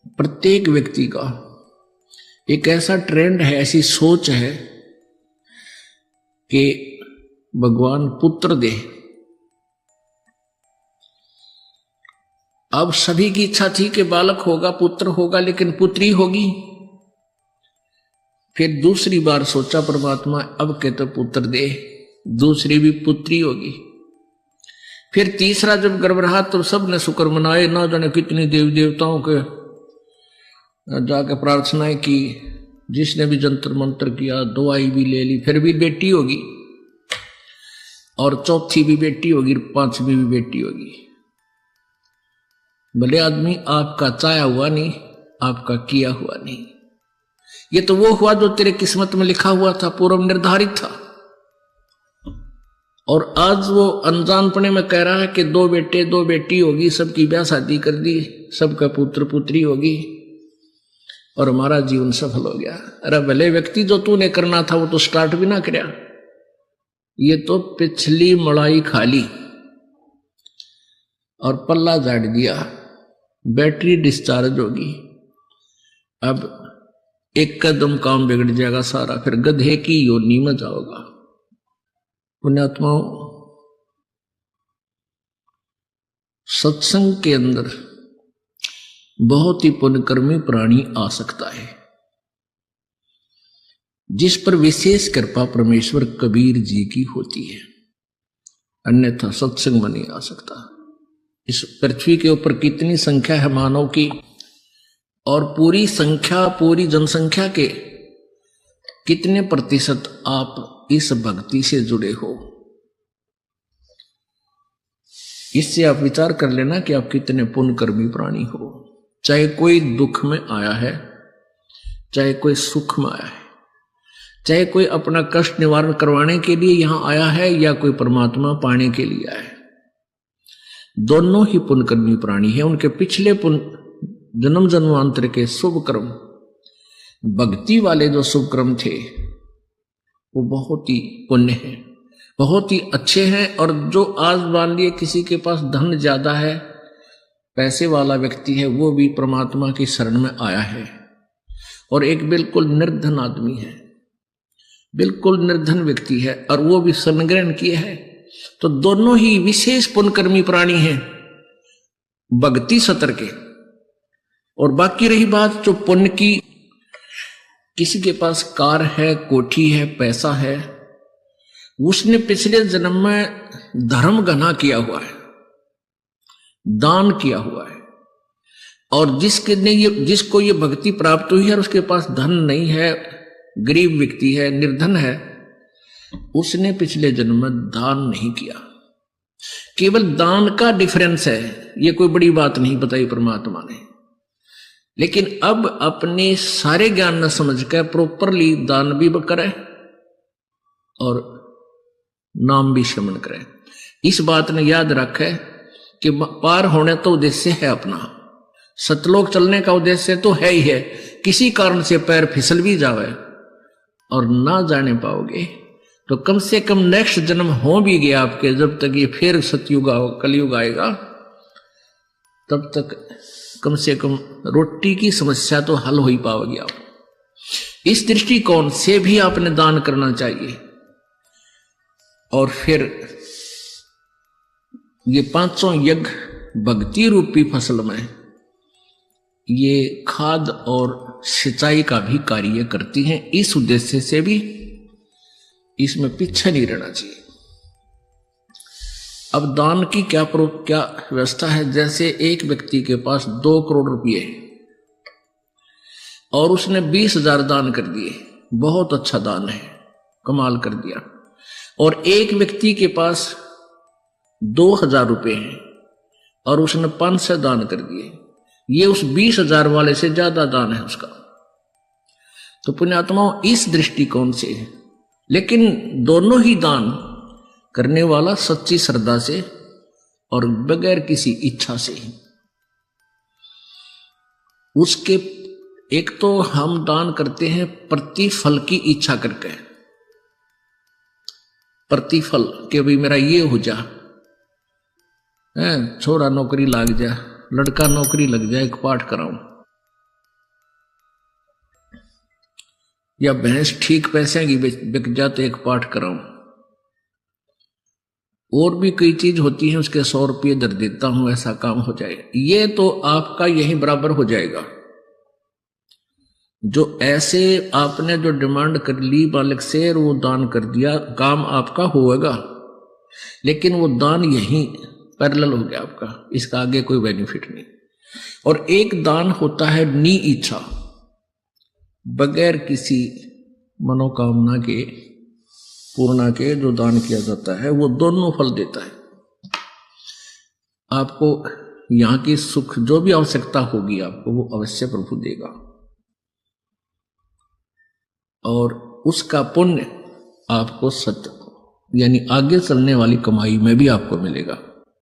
प्रत्येक व्यक्ति का एक ऐसा ट्रेंड है, ऐसी सोच है कि भगवान पुत्र दे। अब सभी की इच्छा थी कि बालक होगा, पुत्र होगा, लेकिन पुत्री होगी। फिर दूसरी बार सोचा परमात्मा अब के तो पुत्र दे, दूसरी भी पुत्री होगी। फिर तीसरा जब गर्भ रहा तो सब ने शुक्र मनाए, ना जाने कितनी देवी देवताओं के जाके प्रार्थनाएं की, जिसने भी जंतर मंत्र किया, दवाई भी ले ली, फिर भी बेटी होगी, और चौथी भी बेटी होगी, पांचवी भी बेटी होगी। भले आदमी आपका चाया हुआ नहीं, आपका किया हुआ नहीं। ये तो वो हुआ जो तेरे किस्मत में लिखा हुआ था, पूर्व निर्धारित था। और आज वो अनजानपने में कह रहा है कि 2 बेटे 2 बेटी होगी, सबकी ब्याह शादी कर दी, सबका पुत्र पुत्री होगी और हमारा जीवन सफल हो गया। अरे भले व्यक्ति, जो तूने करना था वो तो स्टार्ट भी ना करया, ये तो पिछली मलाई खाली और पल्ला झाड़ दिया, बैटरी डिस्चार्ज होगी। अब एक कदम काम बिगड़ जाएगा सारा, फिर गधे की योनि में जाओगा। पुण्यात्माओं, सत्संग के अंदर बहुत ही पुण्यकर्मी प्राणी आ सकता है, जिस पर विशेष कृपा परमेश्वर कबीर जी की होती है, अन्यथा सत्संग में नहीं आ सकता। इस पृथ्वी के ऊपर कितनी संख्या है मानव की, और पूरी संख्या, पूरी जनसंख्या के कितने प्रतिशत आप इस भक्ति से जुड़े हो, इससे आप विचार कर लेना कि आप कितने पुण्यकर्मी प्राणी हो। चाहे कोई दुख में आया है, चाहे कोई सुख में आया है, चाहे कोई अपना कष्ट निवारण करवाने के लिए यहां आया है, या कोई परमात्मा पाने के लिए आया है, दोनों ही पुण्यकर्मी प्राणी हैं। उनके पिछले जन्म जन्मांतर के शुभ कर्म, भक्ति वाले जो शुभ कर्म थे, वो बहुत ही पुण्य है, बहुत ही अच्छे हैं। और जो आज मान लिए किसी के पास धन ज्यादा है, पैसे वाला व्यक्ति है, वो भी परमात्मा की शरण में आया है, और एक बिल्कुल निर्धन आदमी है, बिल्कुल निर्धन व्यक्ति है, और वो भी संग्रहण किया है, तो दोनों ही विशेष पुण्यकर्मी प्राणी हैं भक्ति सतर के। और बाकी रही बात जो पुण्य की, किसी के पास कार है, कोठी है, पैसा है, उसने पिछले जन्म में धर्म घना किया हुआ है, दान किया हुआ है, और जिसको ये भक्ति प्राप्त हुई है और उसके पास धन नहीं है, गरीब व्यक्ति है, निर्धन है, उसने पिछले जन्म में दान नहीं किया। केवल दान का डिफरेंस है, ये कोई बड़ी बात नहीं बताई परमात्मा ने। लेकिन अब अपने सारे ज्ञान न समझ कर प्रॉपरली दान भी करे और नाम भी श्रवण करे। इस बात ने याद रखे कि पार होने तो उद्देश्य है अपना, सतलोक चलने का उद्देश्य तो है ही है। किसी कारण से पैर फिसल भी जावे और ना जाने पाओगे तो कम से कम नेक्स्ट जन्म हो भी गया आपके, जब तक ये फिर सतयुग कलयुग आएगा, तब तक कम से कम रोटी की समस्या तो हल हो ही पाओगे आप। इस दृष्टिकोण से भी आपने दान करना चाहिए। और फिर ये 500 यज्ञ भक्ति रूपी फसल में ये खाद और सिंचाई का भी कार्य करती हैं। इस उद्देश्य से भी इसमें पीछे नहीं रहना चाहिए। अब दान की क्या व्यवस्था है, जैसे एक व्यक्ति के पास 2 करोड़ रुपये और उसने 20,000 दान कर दिए, बहुत अच्छा दान है, कमाल कर दिया। और एक व्यक्ति के पास 2,000 रुपये हैं और उसने 500 दान कर दिए, ये उस 20,000 वाले से ज्यादा दान है उसका। तो पुण्यात्माओं, इस दृष्टिकोण से, लेकिन दोनों ही दान करने वाला सच्ची श्रद्धा से और बगैर किसी इच्छा से। उसके एक तो हम दान करते हैं प्रतिफल की इच्छा करके, प्रतिफल कि भाई मेरा ये हो जा, छोरा नौकरी लग जा, लड़का नौकरी लग जाए, एक पाठ कराऊं, या भैंस ठीक पैसे की बिक जा तो एक पाठ कराऊं, और भी कई चीज होती है, उसके 100 रुपये दर देता हूं, ऐसा काम हो जाए, ये तो आपका यही बराबर हो जाएगा। जो ऐसे आपने जो डिमांड कर ली मालिक से और वो दान कर दिया, काम आपका होगा, लेकिन वो दान यही पैरेलल हो गया आपका, इसका आगे कोई बेनिफिट नहीं। और एक दान होता है नी इच्छा, बगैर किसी मनोकामना के पूर्णा के जो दान किया जाता है, वो दोनों फल देता है। आपको यहां की सुख जो भी आवश्यकता होगी आपको, वो अवश्य प्रभु देगा, और उसका पुण्य आपको सत्य यानी आगे चलने वाली कमाई में भी आपको मिलेगा।